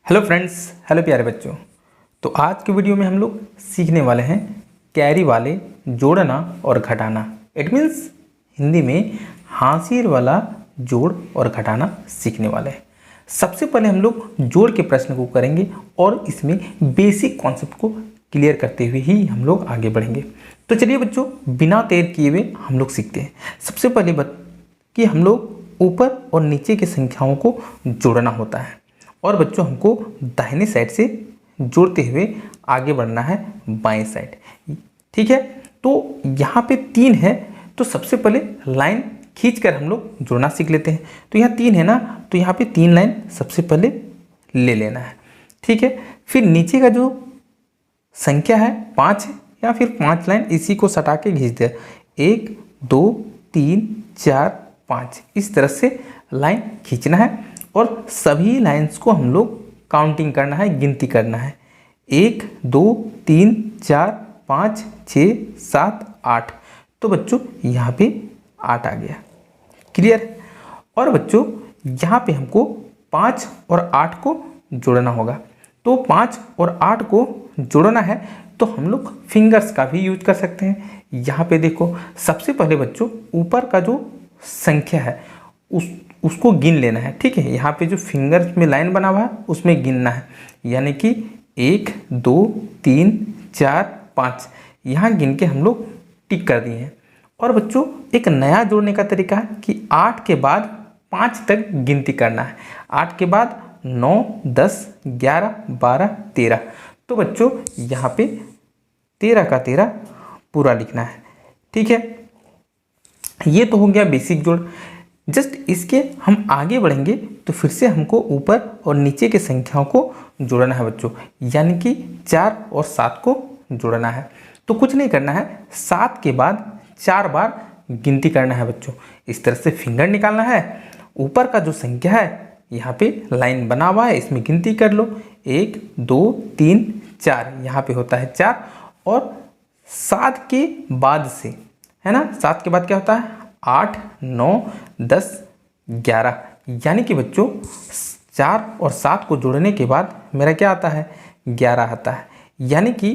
Hello friends, hello प्यारे बच्चों। तो आज की वीडियो में हम लोग सीखने वाले हैं कैरी वाले जोड़ना और घटाना। इट मीन्स हिंदी में हाशिए वाला जोड़ और घटाना सीखने वाले हैं। सबसे पहले हम लोग जोड़ के प्रश्न को करेंगे और इसमें बेसिक कॉन्सेप्ट को क्लियर करते हुए ही हम लोग आगे बढ़ेंगे। तो चलिए बच्चों, बिना देर किए हुए हम लोग सीखते हैं। सबसे पहले कि हम लोग ऊपर और नीचे की संख्याओं को जोड़ना होता है और बच्चों हमको दाहिने साइड से जोड़ते हुए आगे बढ़ना है बाएं साइड। ठीक है, तो यहाँ पे 3 है, तो सबसे पहले लाइन खींचकर हम लोग जोड़ना सीख लेते हैं। तो यहाँ 3 है ना, तो यहाँ पे 3 लाइन सबसे पहले ले लेना है। ठीक है, फिर नीचे का जो संख्या है 5 है, या फिर 5 लाइन इसी को सटा के खींच दे। 1 2 3 4 5 इस तरह से लाइन खींचना है और सभी लाइंस को हम लोग काउंटिंग करना है, गिनती करना है। 1 2 3 4 5 6 7 8। तो बच्चों यहाँ पे 8 आ गया। क्लियर। और बच्चों यहाँ पे हमको 5 और 8 को जोड़ना होगा। तो 5 और 8 को जोड़ना है तो हम लोग फिंगर्स का भी यूज कर सकते हैं। यहाँ पे देखो, सबसे पहले बच्चों ऊपर का जो संख्या है उसको गिन लेना है। ठीक है, यहाँ पे जो फिंगर्स में लाइन बना हुआ है उसमें गिनना है, यानी कि 1 2 3 4 5 यहाँ गिन के हम लोग टिक कर दिए हैं। और बच्चों एक नया जोड़ने का तरीका है कि 8 के बाद 5 तक गिनती करना है। 8 के बाद 9 10 11 12 13। तो बच्चों यहाँ पे 13 का 13 पूरा लिखना है। ठीक है, ये तो हो गया बेसिक जोड़। जस्ट इसके हम आगे बढ़ेंगे तो फिर से हमको ऊपर और नीचे के संख्याओं को जोड़ना है बच्चों, यानी कि 4 और 7 को जोड़ना है। तो कुछ नहीं करना है, 7 के बाद 4 बार गिनती करना है बच्चों। इस तरह से फिंगर निकालना है। ऊपर का जो संख्या है यहाँ पे लाइन बना हुआ है, इसमें गिनती कर लो। 1 2 3 4 यहाँ पे होता है 4। और 7 के बाद से है ना, 7 के बाद क्या होता है 8 9 10 11। यानी कि बच्चों 4 और 7 को जोड़ने के बाद मेरा क्या आता है 11 आता है। यानी कि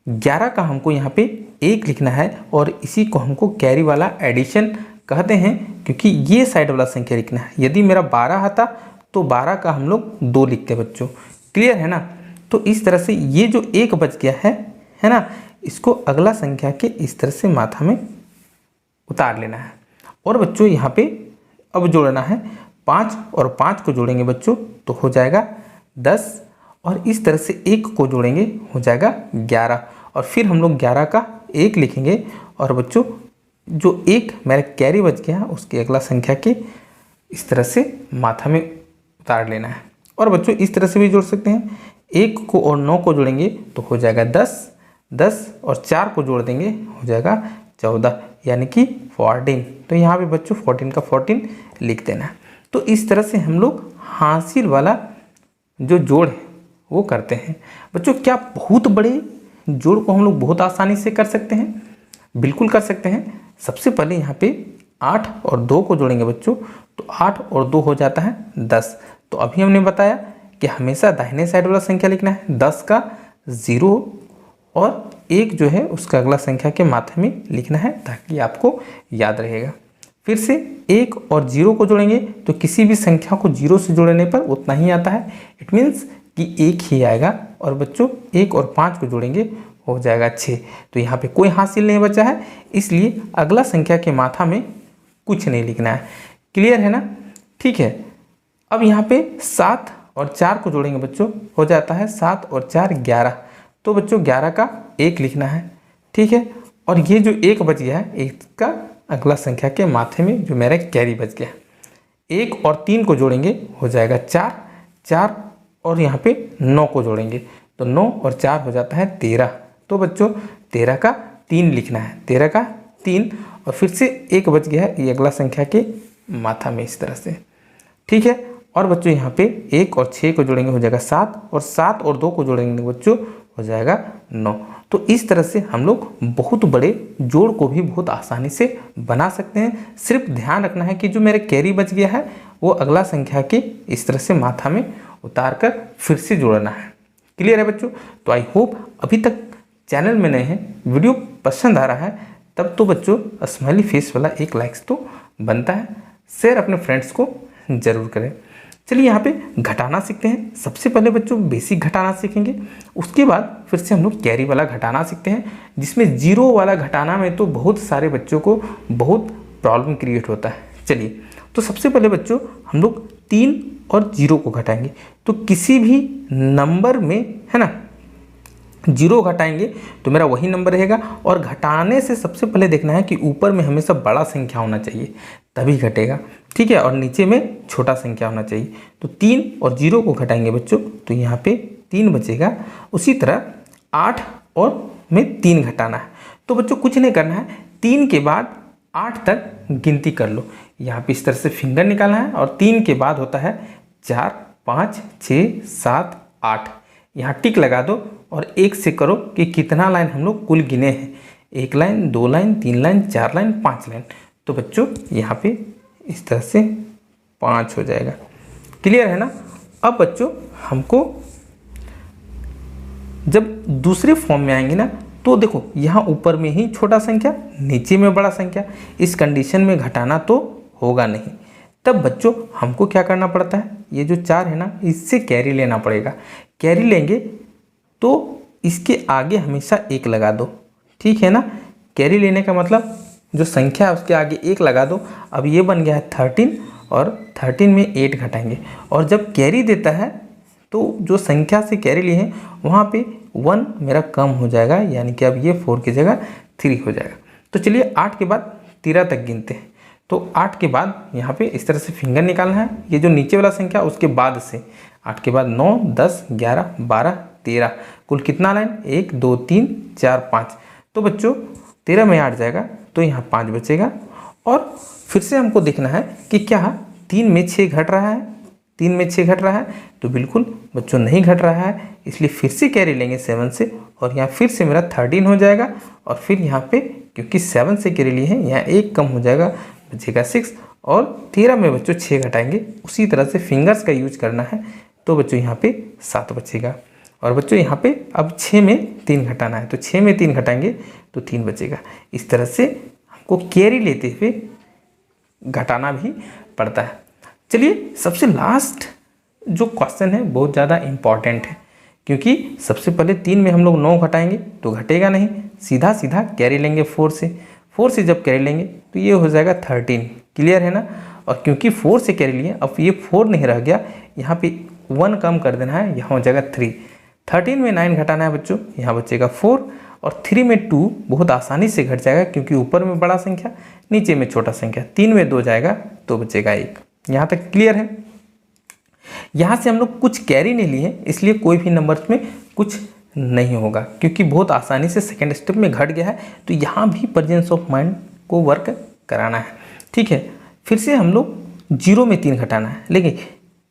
11 का हमको यहाँ पे 1 लिखना है और इसी को हमको कैरी वाला एडिशन कहते हैं, क्योंकि ये साइड वाला संख्या लिखना है। यदि मेरा 12 आता तो 12 का हम लोग 2 लिखते हैं बच्चों। क्लियर है ना। तो इस तरह से ये जो 1 बच गया है ना, इसको अगला संख्या के इस तरह से माथा में उतार लेना है। और बच्चों यहाँ पे अब जोड़ना है 5 और 5 को जोड़ेंगे बच्चों तो हो जाएगा 10। और इस तरह से 1 को जोड़ेंगे हो जाएगा 11। और फिर हम लोग 11 का 1 लिखेंगे। और बच्चों जो 1 मेरा कैरी बच गया उसकी अगला संख्या के इस तरह से माथा में उतार लेना है। और बच्चों इस तरह से भी जोड़ सकते हैं। 1 को और 9 को जोड़ेंगे तो हो जाएगा 10। 10 और 4 को जोड़ देंगे हो जाएगा 14, यानी कि 14। तो यहाँ पे बच्चों 14 का 14 लिख देना है। तो इस तरह से हम लोग हासिल वाला जो जोड़ है वो करते हैं बच्चों। क्या बहुत बड़े जोड़ को हम लोग बहुत आसानी से कर सकते हैं? बिल्कुल कर सकते हैं। सबसे पहले यहाँ पे 8 और 2 को जोड़ेंगे बच्चों तो 8 और 2 हो जाता है 10। तो अभी हमने बताया कि हमेशा दाहिने साइड वाला संख्या लिखना है। 10 का 0 और 1 जो है उसका अगला संख्या के माथे में लिखना है, ताकि आपको याद रहेगा। फिर से 1 और 0 को जोड़ेंगे तो किसी भी संख्या को 0 से जोड़ने पर उतना ही आता है। इट मीन्स कि 1 ही आएगा। और बच्चों 1 और 5 को जोड़ेंगे हो जाएगा 6। तो यहाँ पे कोई हासिल नहीं बचा है, इसलिए अगला संख्या के माथा में कुछ नहीं लिखना है। क्लियर है ना। ठीक है, अब यहाँ पे 7 और 4 को जोड़ेंगे बच्चों हो जाता है 7 और 4 11। तो बच्चों 11 का 1 लिखना है। ठीक है, और ये जो 1 बच गया है इसका अगला संख्या के माथे में जो मेरा कैरी बच गया। 1 और 3 को जोड़ेंगे हो जाएगा 4। 4 और यहाँ पे 9 को जोड़ेंगे तो 9 और 4 हो जाता है 13। तो बच्चों 13 का 3 लिखना है। 13 का 3 और फिर से 1 बच गया है ये अगला संख्या के माथा में इस तरह से। ठीक है, और बच्चों यहाँ पे 1 और 6 को जोड़ेंगे हो जाएगा 7। और 7 और 2 को जोड़ेंगे बच्चों हो जाएगा 9। तो इस तरह से हम लोग बहुत बड़े जोड़ को भी बहुत आसानी से बना सकते हैं। सिर्फ ध्यान रखना है कि जो मेरे कैरी बच गया है वो अगला संख्या के इस तरह से माथा में उतार कर फिर से जोड़ना है। क्लियर है बच्चों? तो आई होप अभी तक चैनल में नए हैं, वीडियो पसंद आ रहा है तब तो बच्चों स्माइली फेस वाला एक लाइक्स तो बनता है, शेयर अपने फ्रेंड्स को ज़रूर करें। चलिए यहाँ पे घटाना सीखते हैं। सबसे पहले बच्चों बेसिक घटाना सीखेंगे, उसके बाद फिर से हम लोग कैरी वाला घटाना सीखते हैं, जिसमें जीरो वाला घटाना में तो बहुत सारे बच्चों को बहुत प्रॉब्लम क्रिएट होता है। चलिए तो सबसे पहले बच्चों हम लोग 3 और 0 को घटाएंगे। तो किसी भी नंबर में है ना 0 घटाएंगे तो मेरा वही नंबर रहेगा, और घटाने से सबसे पहले देखना है कि ऊपर में हमेशा बड़ा संख्या होना चाहिए तभी घटेगा, ठीक है, और नीचे में छोटा संख्या होना चाहिए। तो 3 और 0 को घटाएंगे बच्चों तो यहाँ पे 3 बचेगा। उसी तरह 8 और में 3 घटाना है। तो बच्चों कुछ नहीं करना है, 3 के बाद 8 तक गिनती कर लो। यहाँ पे इस तरह से फिंगर निकालना है और 3 के बाद होता है 4, 5, 6, 7, 8। यहाँ टिक लगा दो और 1 से करो कि कितना लाइन हम लोग कुल गिने हैं। 1 line, 2 line, 3 line, 4 line, 5 line. तो बच्चों यहाँ पे इस तरह से 5 हो जाएगा। क्लियर है ना? अब बच्चों हमको जब दूसरे फॉर्म में आएंगे ना तो देखो यहाँ ऊपर में ही छोटा संख्या, नीचे में बड़ा संख्या, इस कंडीशन में घटाना तो होगा नहीं। तब बच्चों हमको क्या करना पड़ता है, ये जो 4 है ना इससे कैरी लेना पड़ेगा। कैरी लेंगे तो इसके आगे हमेशा 1 लगा दो, ठीक है ना। कैरी लेने का मतलब जो संख्या है उसके आगे 1 लगा दो। अब ये बन गया है 13 और 13 में 8 घटाएंगे, और जब कैरी देता है तो जो संख्या से कैरी लिए हैं वहाँ पे 1 मेरा कम हो जाएगा, यानी कि अब ये 4 की जगह 3 हो जाएगा। तो चलिए 8 के बाद 13 तक गिनते हैं। तो 8 के बाद यहाँ पे इस तरह से फिंगर निकालना है, ये जो नीचे वाला संख्या उसके बाद से 8 के बाद 9, 10, 11, 12, 13, कुल कितना लाइन 1, 2, 3, 4, 5। तो बच्चों 13 में 8 जाएगा तो यहाँ 5 बचेगा। और फिर से हमको देखना है कि क्या 3 में 6 घट रहा है, 3 में 6 घट रहा है, तो बिल्कुल बच्चों नहीं घट रहा है, इसलिए फिर से कैरी लेंगे 7 से, और यहाँ फिर से मेरा 13 हो जाएगा। और फिर यहाँ पे क्योंकि 7 से कैरी लिए हैं यहाँ 1 कम हो जाएगा, बचेगा 6, और 13 में बच्चों 6 घटाएंगे। उसी तरह से फिंगर्स का यूज करना है, तो बच्चों यहाँ पे 7 बचेगा। और बच्चों यहाँ पे अब 6 में 3 घटाना है, तो 6 में 3 घटाएंगे तो 3 बचेगा। इस तरह से हमको कैरी लेते हुए घटाना भी पड़ता है। चलिए सबसे लास्ट जो क्वेश्चन है बहुत ज़्यादा इम्पॉर्टेंट है, क्योंकि सबसे पहले 3 में हम लोग 9 घटाएंगे तो घटेगा नहीं, सीधा सीधा कैरी लेंगे 4 से। 4 से जब कैरी लेंगे तो ये हो जाएगा 13। क्लियर है ना? और क्योंकि 4 से कैरी लिए अब ये 4 नहीं रह गया, यहाँ पे 1 कम कर देना है, यहाँ हो जाएगा 3। 13 में 9 घटाना है बच्चों, यहाँ बचेगा 4, और 3 में 2 बहुत आसानी से घट जाएगा क्योंकि ऊपर में बड़ा संख्या नीचे में छोटा संख्या। 3 में 2 जाएगा तो बचेगा 1। यहाँ तक क्लियर है? यहाँ से हम लोग कुछ कैरी नहीं लिए इसलिए कोई भी नंबर्स में कुछ नहीं होगा, क्योंकि बहुत आसानी से सेकेंड स्टेप में घट गया है। तो यहाँ भी प्रेजेंस ऑफ माइंड को वर्क कराना है, ठीक है। फिर से हम लोग 0 में 3 घटाना है, लेकिन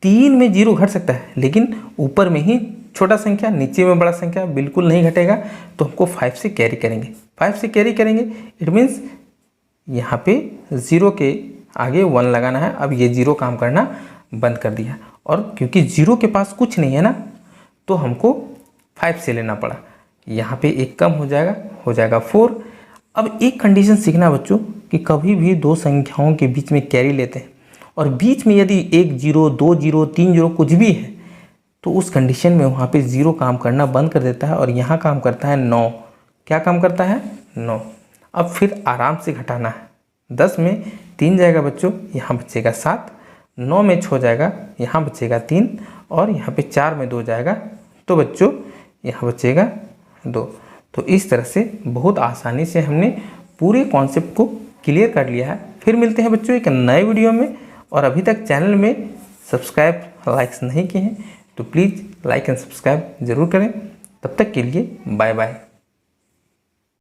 3 में 0 घट सकता है, लेकिन ऊपर में ही छोटा संख्या नीचे में बड़ा संख्या बिल्कुल नहीं घटेगा। तो हमको 5 से कैरी करेंगे, 5 से कैरी करेंगे, इट मीन्स यहाँ पे 0 के आगे 1 लगाना है। अब ये 0 काम करना बंद कर दिया, और क्योंकि 0 के पास कुछ नहीं है ना तो हमको 5 से लेना पड़ा। यहाँ पे 1 कम हो जाएगा 4। अब एक कंडीशन सीखना बच्चों कि कभी भी 2 संख्याओं के बीच में कैरी लेते हैं और बीच में यदि 1 0, 2 0, 3 0 कुछ भी है तो उस कंडीशन में वहाँ पे 0 काम करना बंद कर देता है, और यहाँ काम करता है 9। क्या काम करता है? 9। अब फिर आराम से घटाना है। 10 में 3 जाएगा बच्चों, यहाँ बचेगा 7। 9 में 6 जाएगा, यहाँ बचेगा 3, और यहाँ पे 4 में 2 जाएगा तो बच्चों यहाँ बचेगा 2। तो इस तरह से बहुत आसानी से हमने पूरे कॉन्सेप्ट को क्लियर कर लिया है। फिर मिलते हैं बच्चों एक नए वीडियो में, और अभी तक चैनल में सब्सक्राइब लाइक्स नहीं किए हैं तो प्लीज़ लाइक एंड सब्सक्राइब ज़रूर करें। तब तक के लिए बाय बाय।